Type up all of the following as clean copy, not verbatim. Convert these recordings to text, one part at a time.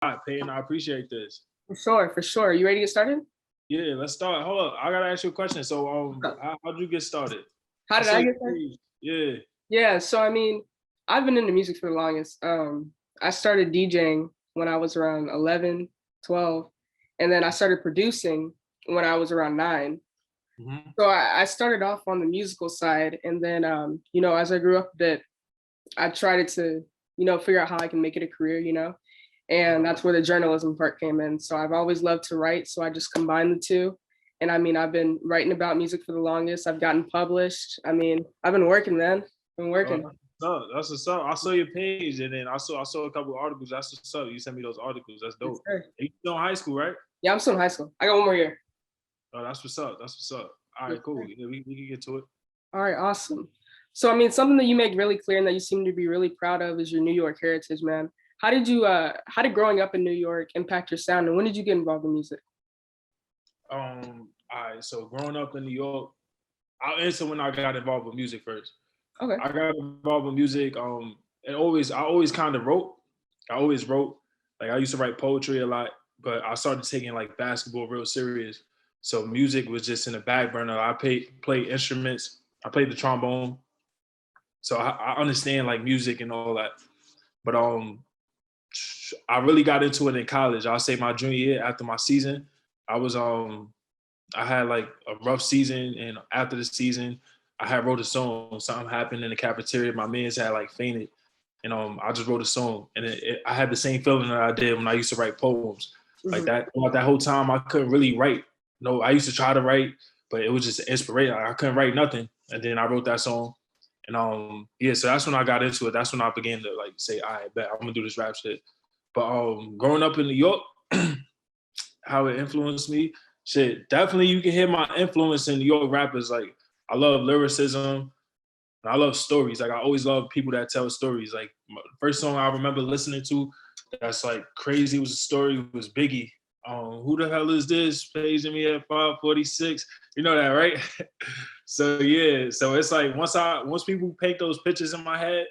Peyton. I appreciate this. For sure, for sure. You ready to get started? Yeah, let's start. Hold up, I gotta ask you a question. So, how'd you get started? How did I get started? Yeah. Yeah, so I mean, I've been into music for the longest. I started DJing when I was around 11, 12, and then I started producing when I was around 9. Mm-hmm. So I started off on the musical side, and then as I grew up a bit, I tried to figure out how I can make it a career, and that's where the journalism part came in. So I've always loved to write, so I just combined the two. And I mean, I've been writing about music for the longest. I've gotten published. I mean, I've been working, man. Been working. That's what's up. I saw your page, and then I saw a couple of articles. That's what's up. You sent me those articles. That's dope. Yes, you still in high school, right? Yeah, I'm still in high school. I got one more year. Oh, that's what's up. That's what's up. All right, cool. Yeah, we can get to it. All right, awesome. So I mean, something that you make really clear and that you seem to be really proud of is your New York heritage, man. How did growing up in New York impact your sound, and when did you get involved in music? All right. So growing up in New York, I'll answer when I got involved with music first. Okay. I got involved with music. I always kind of wrote. I always wrote. Like I used to write poetry a lot, but I started taking like basketball real serious. So music was just in the back burner. I played instruments. I played the trombone. So I understand like music and all that. But I really got into it in college. I'll say my junior year after my season. I had like a rough season, and after the season, I had wrote a song. Something happened in the cafeteria. My mans had like fainted, and I just wrote a song, and I had the same feeling that I did when I used to write poems. Mm-hmm. Like that. Throughout that whole time, I couldn't really write. No, I used to try to write, but it was just inspiration. I couldn't write nothing, and then I wrote that song, and so that's when I got into it. That's when I began to like say, "All right, bet I'm gonna do this rap shit." But growing up in New York, how it influenced me. Shit, definitely you can hear my influence in New York rappers. Like I love lyricism, and I love stories. Like I always love people that tell stories. Like the first song I remember listening to that's like crazy was a story was Biggie. Who the hell is this paging me at 5:46? You know that, right? So yeah, so it's like once people paint those pictures in my head,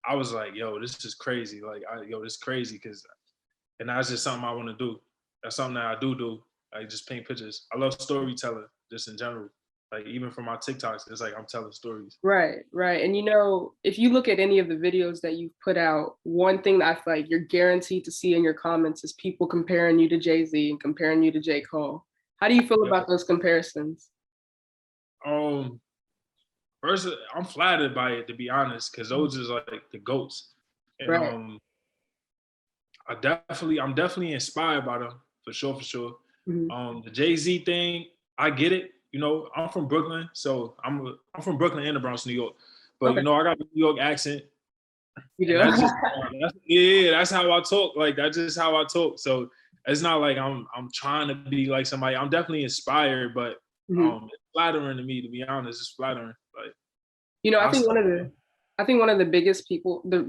I was like, yo, this is crazy. Like this is crazy and that's just something I want to do. That's something that I do. I just paint pictures. I love storytelling just in general. Like even from my TikToks, it's like I'm telling stories. Right. And if you look at any of the videos that you've put out, one thing that I feel like you're guaranteed to see in your comments is people comparing you to Jay-Z and comparing you to J. Cole. How do you feel about those comparisons? First, I'm flattered by it, to be honest, because those is like the GOATs. And right. I'm definitely inspired by them for sure. Mm-hmm. The Jay-Z thing, I get it. I'm from Brooklyn, so I'm from Brooklyn and the Bronx, New York. But okay. I got a New York accent. You do? That's how I talk. Like that's just how I talk. So it's not like I'm trying to be like somebody. I'm definitely inspired, but it's flattering to me, to be honest. It's flattering. Like I think one of the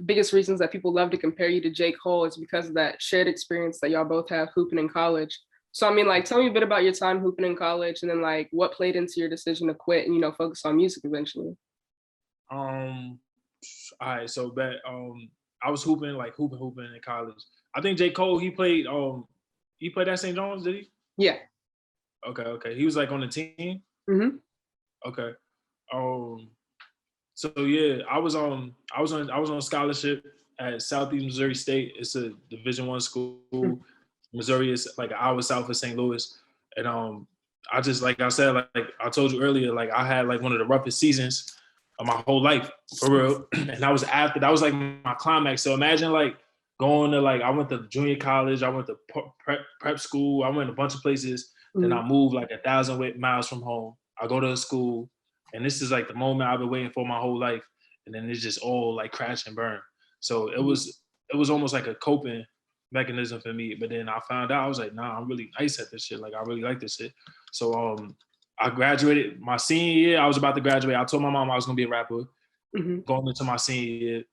biggest reasons that people love to compare you to J. Cole is because of that shared experience that y'all both have hooping in college. So I mean, like, tell me a bit about your time hooping in college, and then like what played into your decision to quit and focus on music eventually. All right, so I was hooping in college. I think J. Cole he played at St. John's, did he? Yeah. Okay. He was like on the team. Mm-hmm. Okay. So yeah, I was on scholarship at Southeast Missouri State. It's a Division I school. Mm-hmm. Missouri is like an hour south of St. Louis, and I just like I said, like I told you earlier, like I had like one of the roughest seasons of my whole life for real, and that was like my climax. So imagine like going to I went to junior college, I went to prep school, I went a bunch of places, then I moved like 1,000 miles from home. I go to a school, and this is like the moment I've been waiting for my whole life, and then it's just all like crash and burn. So it was almost like a coping mechanism for me, but then I found out I was like, nah, I'm really nice at this shit. Like I really like this shit. So I graduated my senior year. I was about to graduate. I told my mom I was gonna be a rapper going into my senior year,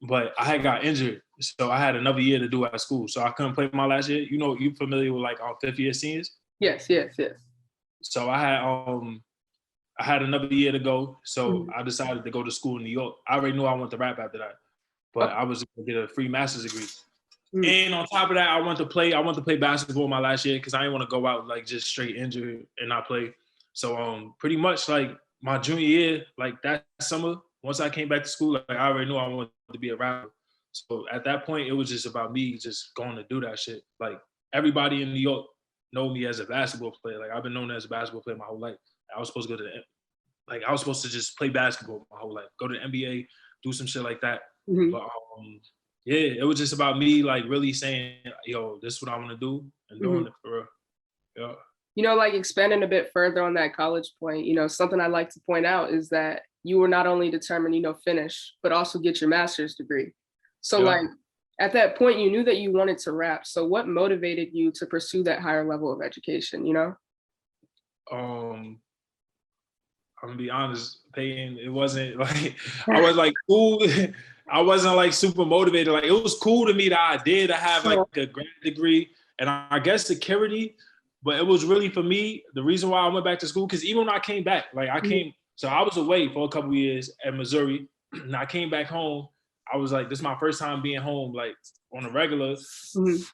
but I had got injured, so I had another year to do at school. So I couldn't play my last year. You familiar with like our 5th year seniors? Yes. So I had another year to go. So I decided to go to school in New York. I already knew I wanted to rap after that, but I was gonna get a free master's degree. And on top of that, I want to play basketball my last year because I didn't want to go out like just straight injured and not play. So pretty much like my junior year, like that summer, once I came back to school, like I already knew I wanted to be a rapper. So at that point, it was just about me just going to do that shit. Like everybody in New York know me as a basketball player. Like I've been known as a basketball player my whole life. I was supposed to go to I was supposed to just play basketball my whole life, go to the NBA, do some shit like that. But yeah, it was just about me like really saying, yo, this is what I want to do and doing it for real. Yeah. You know, like expanding a bit further on that college point, you know, something I like to point out is that you were not only determined, you know, finish, but also get your master's degree. So like at that point, you knew that you wanted to rap. So what motivated you to pursue that higher level of education, you know? I'm gonna be honest, Peyton, it wasn't like I was like cool. I wasn't like super motivated. Like it was cool to me the idea to have like a grad degree and I guess security, but it was really for me the reason why I went back to school. Because even when I came back, like I came, so I was away for a couple of years at Missouri, and I came back home. I was like, this is my first time being home, like on a regular,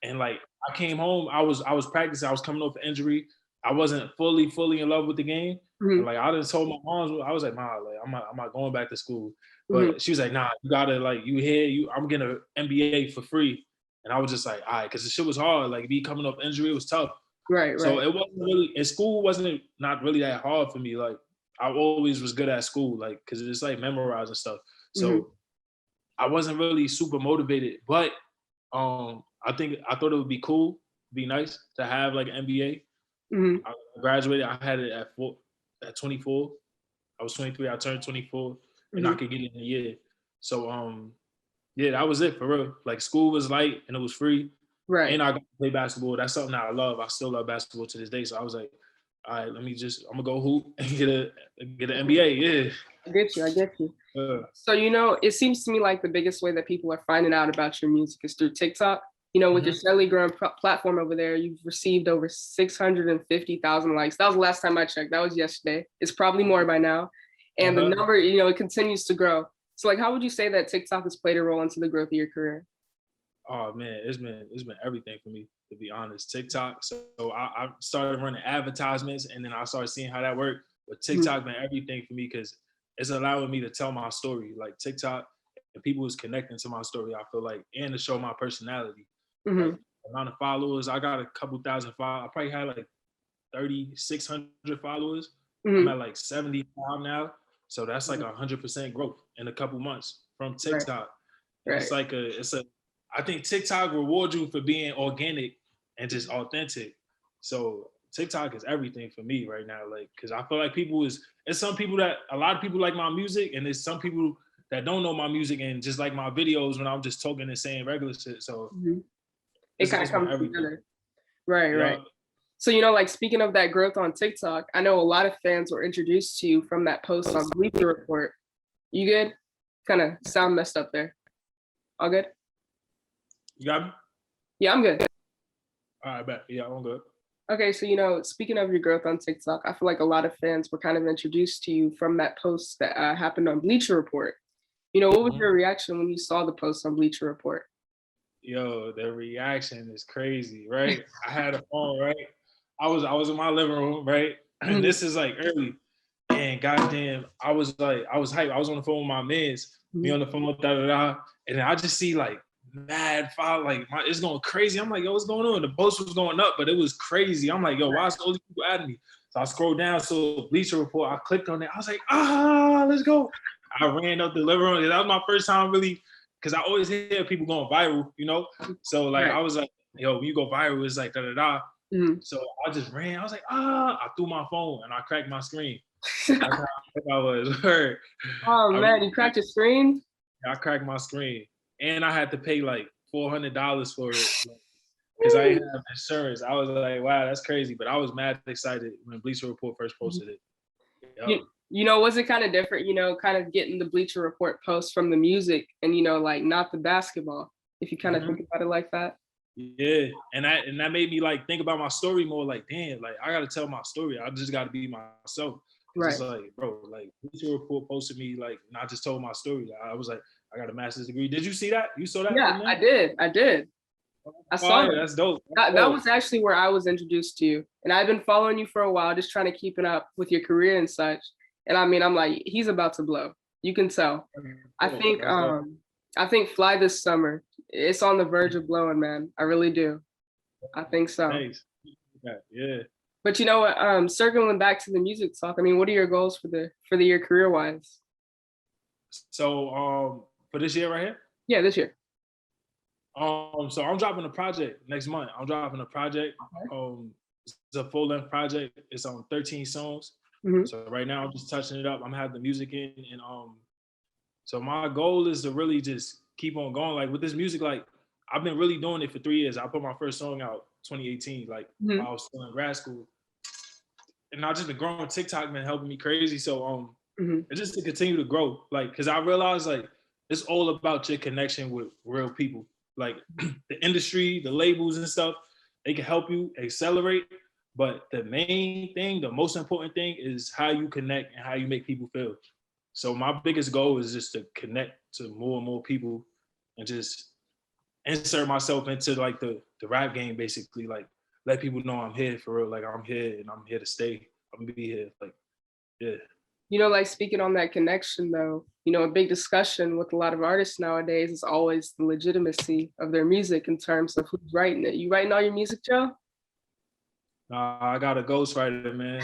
and like I came home. I was practicing. I was coming off an injury. I wasn't fully in love with the game. And like I just told my mom, I was like, "Ma, like I'm not going back to school." But she was like, "Nah, you gotta like you here. I'm getting an MBA for free." And I was just like, "All right," because the shit was hard. Like me coming off injury, it was tough. Right. So it wasn't really in school. Wasn't not really that hard for me. Like I always was good at school, like because it's like memorizing stuff. So I wasn't really super motivated, but I thought it would be cool, be nice to have like an MBA. I graduated. I had it at 24. I was 23. I turned 24, and I could get it in a year. So yeah, that was it for real. Like school was light and it was free. Right. And I got to play basketball. That's something that I love. I still love basketball to this day. So I was like, all right, I'm gonna go hoop and get an NBA. Yeah. I get you. So, you know, it seems to me like the biggest way that people are finding out about your music is through TikTok. You know, with your steadily growing platform over there, you've received over 650,000 likes. That was the last time I checked. That was yesterday. It's probably more by now. And the number, you know, it continues to grow. So like, how would you say that TikTok has played a role into the growth of your career? Oh man, it's been everything for me, to be honest. TikTok. So I started running advertisements and then I started seeing how that worked. But TikTok been everything for me because it's allowing me to tell my story. Like TikTok and people is connecting to my story, I feel like, and to show my personality. Like, the amount of followers, I got a couple thousand followers. I probably had like 3,600 followers. I'm at like 75 now. So that's like 100% growth in a couple months from TikTok. Right. It's like I think TikTok rewards you for being organic and just authentic. So TikTok is everything for me right now. Like, cause I feel like it's some people that a lot of people like my music and there's some people that don't know my music and just like my videos when I'm just talking and saying regular shit. So it kind of comes together. Right. So, you know, like speaking of that growth on TikTok, I know a lot of fans were introduced to you from that post on Bleacher Report. You good? Kind of sound messed up there. All good? You got me? Yeah, I'm good. All right, bet. Yeah, I'm good. Okay, so, you know, speaking of your growth on TikTok, I feel like a lot of fans were kind of introduced to you from that post that happened on Bleacher Report. You know, what was your reaction when you saw the post on Bleacher Report? Yo, the reaction is crazy, right? I had a phone, right? I was in my living room, right? And this is like early. And goddamn, I was hyped. I was on the phone with my mans, me on the phone, and I just see like mad file, like it's going crazy. I'm like, yo, what's going on? The post was going up, but it was crazy. I'm like, yo, why is all these people adding me? So I scrolled down, so Bleacher Report, I clicked on it. I was like, let's go. I ran up the living room. That was my first time really, because I always hear people going viral, you know? So like, I was like, yo, when you go viral, it's like da-da-da. So I just ran. I was like, I threw my phone and I cracked my screen. That's how I was. Oh man, you cracked your screen? I cracked my screen. And I had to pay like $400 for it because I didn't have insurance. I was like, wow, that's crazy. But I was mad excited when Bleacher Report first posted it. Yep. You know, was it kind of different, you know, kind of getting the Bleacher Report post from the music and, you know, like not the basketball, if you kind of think about it like that? Yeah, and that made me like think about my story more. Like, damn, like I gotta tell my story. I just gotta be myself. It's like, bro, like Bleacher Report posted me, like, and I just told my story. I was like, I got a master's degree. Did you see that? You saw that? Yeah, I did. I saw Fire, that. that's dope. That's That dope. was actually where I was introduced to you. And I've been following you for a while, just trying to keeping up with your career and such. And I mean, I'm like, he's about to blow. You can tell. I Dope. think That's dope. I think Fly this summer, it's on the verge of blowing, man. I really do. I think so. Thanks. Yeah. But you know what? Circling back to the music talk, I mean, what are your goals for the year career wise? So for this year right here, Yeah, this year. so I'm dropping a project next month. I'm dropping a project. Okay. It's a full length project. It's on 13 songs. Mhm. So right now I'm just touching it up. I'm having the music in, and so my goal is to really just keep on going. Like with this music, like I've been really doing it for 3 years. I put my first song out 2018, like Mhm. while I was still in grad school, and I just been growing. TikTok been helping me crazy. So Mhm. it's just to continue to grow, like because I realized like it's all about your connection with real people. Like the industry, the labels and stuff, they can help you accelerate. But the main thing, the most important thing is how you connect and how you make people feel. So my biggest goal is just to connect to more and more people and just insert myself into like the rap game basically. Like let people know I'm here for real. Like I'm here and I'm here to stay. I'm gonna be here. Like, yeah. You know, like speaking on that connection though, you know, a big discussion with a lot of artists nowadays is always the legitimacy of their music in terms of who's writing it. You writing all your music, Joe? I got a ghostwriter, man.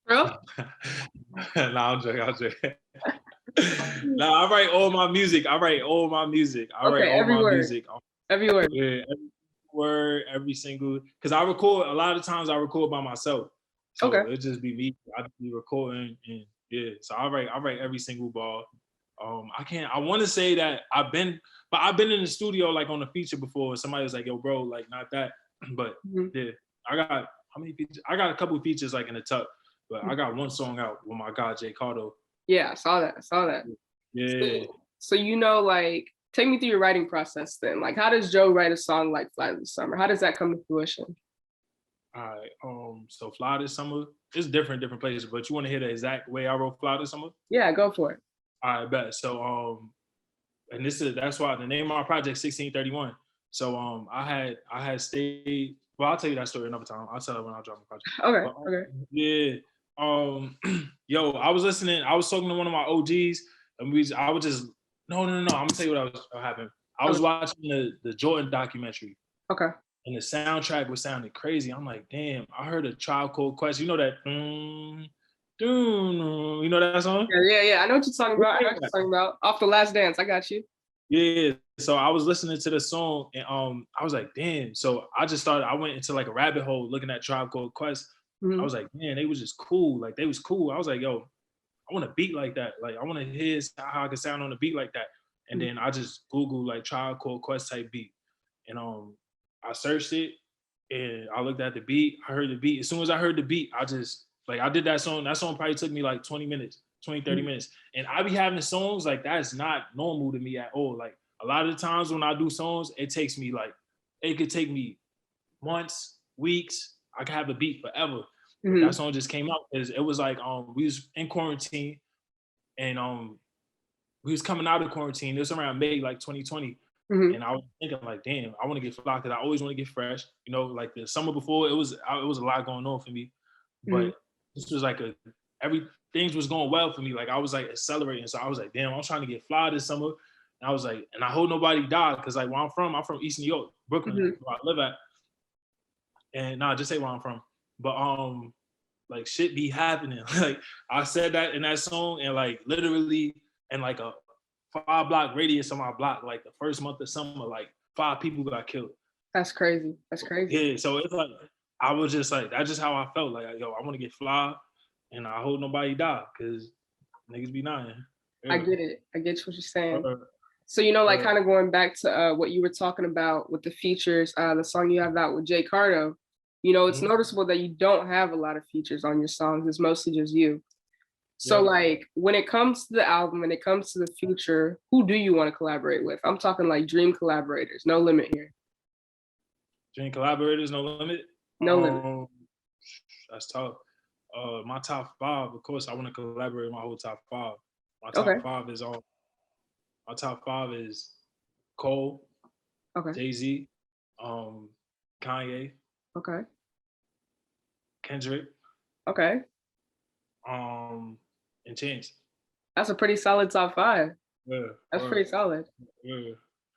Bro? Nah, I'm joking. I'm joking. Nah, I write all my music. I write all my music. I write Okay, all every my word. music. Every word. Yeah, every word, every single. Because I record a lot of times. I record by myself, Okay. so it just be me. I just be recording, and yeah. So I write every single bar. I can't. I want to say that I've been in the studio like on a feature before. And somebody was like, "Yo, bro, like not that," but Mhm. yeah, I got how many features? I got a couple of features like in the tuck, but I got one song out with my guy Jay Cardo. Yeah, I saw that. I saw that. Yeah. So you know, like, take me through your writing process then. Like, how does Joe write a song like Fly This Summer? How does that come to fruition? All right. So Fly This Summer, it's different places, but you want to hear the exact way I wrote Fly This Summer? Yeah, go for it. All right, bet. So and that's why the name of my project 1631. So I had stayed. Well, I'll tell you that story another time. I'll tell it when I drop my project. Okay, But okay. yeah, yo, I was listening. I was talking to one of my OGs, and I was just no. I'm gonna tell you what happened. I was Okay. watching the Jordan documentary, Okay. and the soundtrack was sounding crazy. I'm like, damn, I heard a Tribe Called Quest. You know that, you know that song? Yeah, yeah, yeah. I know what you're talking about. I know what you're talking about. Off the Last Dance. I got you. Yeah. So I was listening to the song, and I was like, damn. So I went into like a rabbit hole looking at Tribe Called Quest. I Mhm. was like, man, they was just cool. Like they was cool. I was like, yo, I want a beat like that. Like I want to hear how I can sound on a beat like that. And Mhm. then I just Googled like Tribe Called Quest type beat, and I searched it, and I looked at the beat. I heard the beat. As soon as I heard the beat, I just like I did that song. That song probably took me like 20 minutes, 20, 30 Mhm. minutes. And I be having songs like that's not normal to me at all. Like a lot of the times when I do songs, it could take me months, weeks. I could have a beat forever. But that Mhm. song just came out because it was like we was in quarantine, and we was coming out of quarantine. It was around May like 2020. Mhm. And I was thinking like, damn, I want to get fly because I always want to get fresh. You know, like the summer before, it was a lot going on for me. Mhm. But this was like every things was going well for me. Like I was like accelerating. So I was like, damn, I'm trying to get fly this summer. And I was like, and I hope nobody died because like where I'm from East New York, Brooklyn, Mhm. where I live at. And nah, just say where I'm from. But like shit be happening. Like I said that in that song, and like literally in like a 5 block radius of my block, like the first month of summer, like 5 people got killed. That's crazy. That's crazy. Yeah, so it's like I was just like that's just how I felt. Like yo, I want to get fly, and I hope nobody die because niggas be dying. I Yeah. get it. I get what you're saying. Uh, So, you know, like uh, kind of going back to what you were talking about with the features, the song you have out with Jay Cardo, you know, it's mhm. noticeable that you don't have a lot of features on your songs. It's mostly just you. So, Yep. like, when it comes to the album, when it comes to the future, who do you want to collaborate with? I'm talking like dream collaborators, no limit here. Dream collaborators, no limit. No limit. That's tough. My top five, of course, I want to collaborate with my whole top five. My top Okay. five is all. My top five is Cole. Okay. Jay-Z, Kanye, Okay. Kendrick, Okay. and Chance. That's a pretty solid top five. Yeah, That's pretty solid. yeah.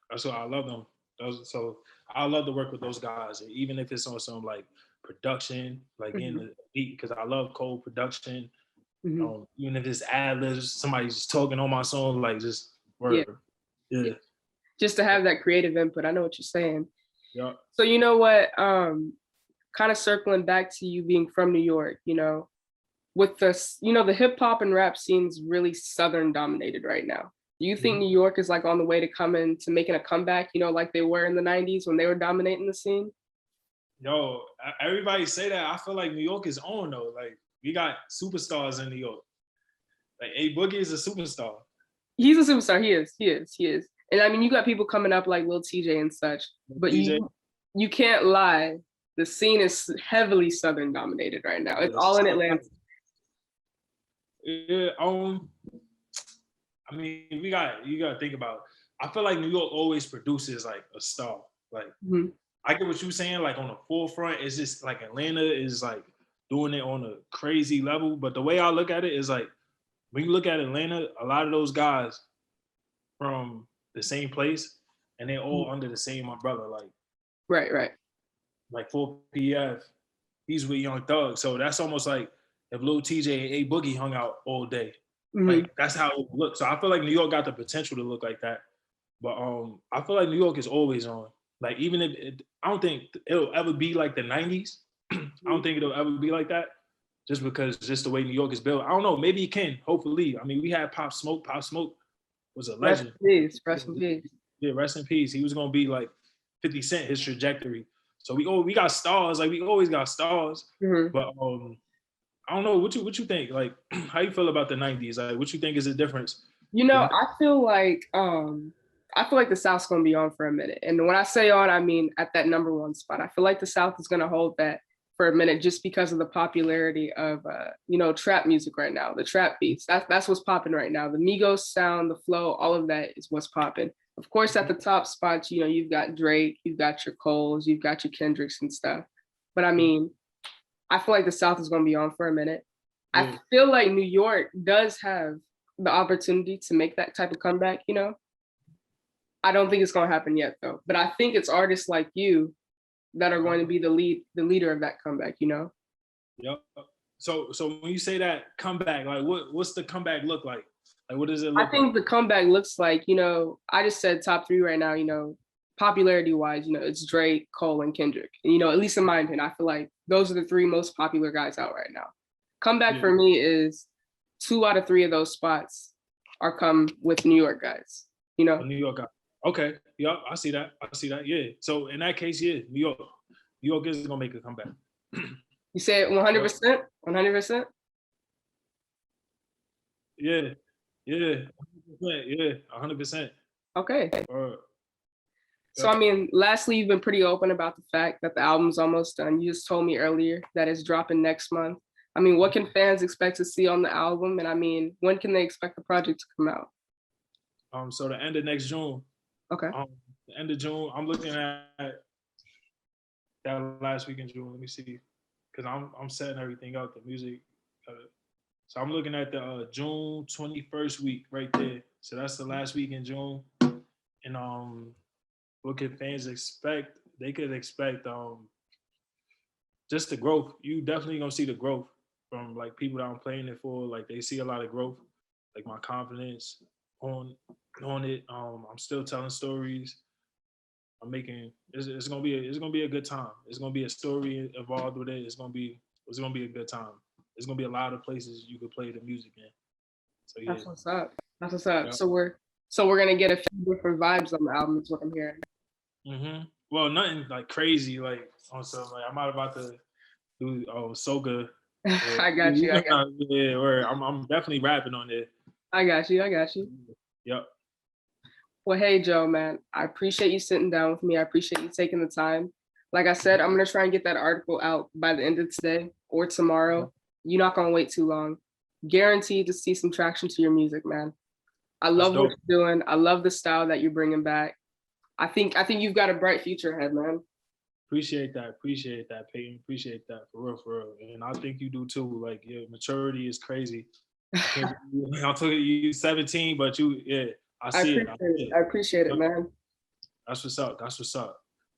That's what I love them. So I love to work with those guys, even if it's on some like production, like in Hmm. the beat, because I love cold production. Hmm. Even if it's ad libs, somebody's just talking on my song, like just Yeah. word. Yeah. Yeah. Just to have that creative input. I know what you're saying. Yeah. So you know what? Kind of circling back to you being from New York, with this, the hip hop and rap scene's really Southern dominated right now. Do you think Mhm. New York is like on the way to coming to making a comeback, like they were in the 90s when they were dominating the scene? Yo, everybody say that. I feel like New York is on though. Like we got superstars in New York. Like A Boogie is a superstar. He's a superstar. He is. And I mean, you got people coming up like Lil TJ and such, but DJ, you can't lie. The scene is heavily Southern dominated right now. It's all in Atlanta. yeah. I mean, you gotta think about. I feel like New York always produces like a star. Like Mhm. I get what you're saying. Like on the forefront, it's just like Atlanta is like doing it on a crazy level. But the way I look at it is like when you look at Atlanta, a lot of those guys from the same place, and they're all under the same umbrella. Right, right. Like 4PF, he's with Young Thug, so that's almost like if Lil TJ and A Boogie hung out all day. Hmm. Like that's how it looks. So I feel like New York got the potential to look like that. But I feel like New York is always on. Like even if I don't think it'll ever be like the '90s. I don't think it'll ever be like that, just because just the way New York is built. I don't know. Maybe it can. Hopefully. I mean, we had Pop Smoke. Pop Smoke was a Rest legend. in peace. Rest in peace. Yeah, rest in peace. He was gonna be like 50 Cent, his trajectory. So we got stars. Like we always got stars. Hmm. But I don't know what you think. Like how you feel about the '90s? Like what you think is the difference? I feel like the South's gonna be on for a minute. And when I say on, I mean at that number one spot. I feel like the South is gonna hold that for a minute just because of the popularity of trap music right now, the trap beats. That's what's popping right now. The Migos sound, the flow, all of that is what's popping. Of course, at the top spots, you've got Drake, you've got your Coles, you've got your Kendricks and stuff. But I mean, I feel like the South is going to be on for a minute. I Yeah. feel like New York does have the opportunity to make that type of comeback. I don't think it's going to happen yet though. But I think it's artists like you that are going to be the leader of that comeback. Yep. So when you say that comeback, like what's the comeback look like? Like what does it I look like? think the comeback looks like, I just said top three right now, popularity wise, it's Drake, Cole, and Kendrick. And, at least in my opinion, I feel like those are the three most popular guys out right now. Comeback Yeah. for me is 2 out of 3 of those spots are come with New York guys, New York guy. Okay. Yep. I see that. Yeah. So in that case, yeah, New York. New York is gonna make a comeback. You say it 100%? 100%? Yeah. Yeah. 100%. Yeah. 100%. Okay. Uh, So, I mean, lastly, you've been pretty open about the fact that the album's almost done. You just told me earlier that it's dropping next month. I mean, what can fans expect to see on the album? And I mean, when can they expect the project to come out? so the end of next June. Okay. The end of June. I'm looking at that last week in June. Let me see, because I'm setting everything up, the music. So I'm looking at the June 21st week right there. So that's the last week in June. And what can fans expect? They could expect just the growth. You definitely gonna see the growth from like people that I'm playing it for. Like they see a lot of growth, like my confidence on it. I'm still telling stories. I'm making it's gonna be a good time. It's gonna be a story involved with it. It's gonna be a good time. There's gonna be a lot of places you could play the music in. So yeah. That's what's up. That's what's up. Yeah. So we're gonna get a few different vibes on the album, is what I'm hearing. Well, nothing like crazy, like on some like I'm not about to do Soga. I got you. Yeah, or I'm definitely rapping on it. I got you. I got you. Yep. Well, hey, Joe, man, I appreciate you sitting down with me. I appreciate you taking the time. Like I said, I'm going to try and get that article out by the end of today or tomorrow. You're not going to wait too long. Guaranteed to see some traction to your music, man. I love what you're doing. I love the style that you're bringing back. I think you've got a bright future ahead, man. Appreciate that, Peyton. Appreciate that for real, for real. And I think you do too. Like your maturity is crazy. I can't believe I'm talking to you 17, but you, yeah, I see it. I appreciate it, man. That's what's up. That's what's up.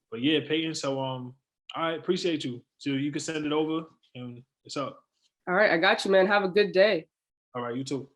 But yeah, Peyton. So I appreciate you. So you can send it over and it's up. All right, I got you, man. Have a good day. All right, you too.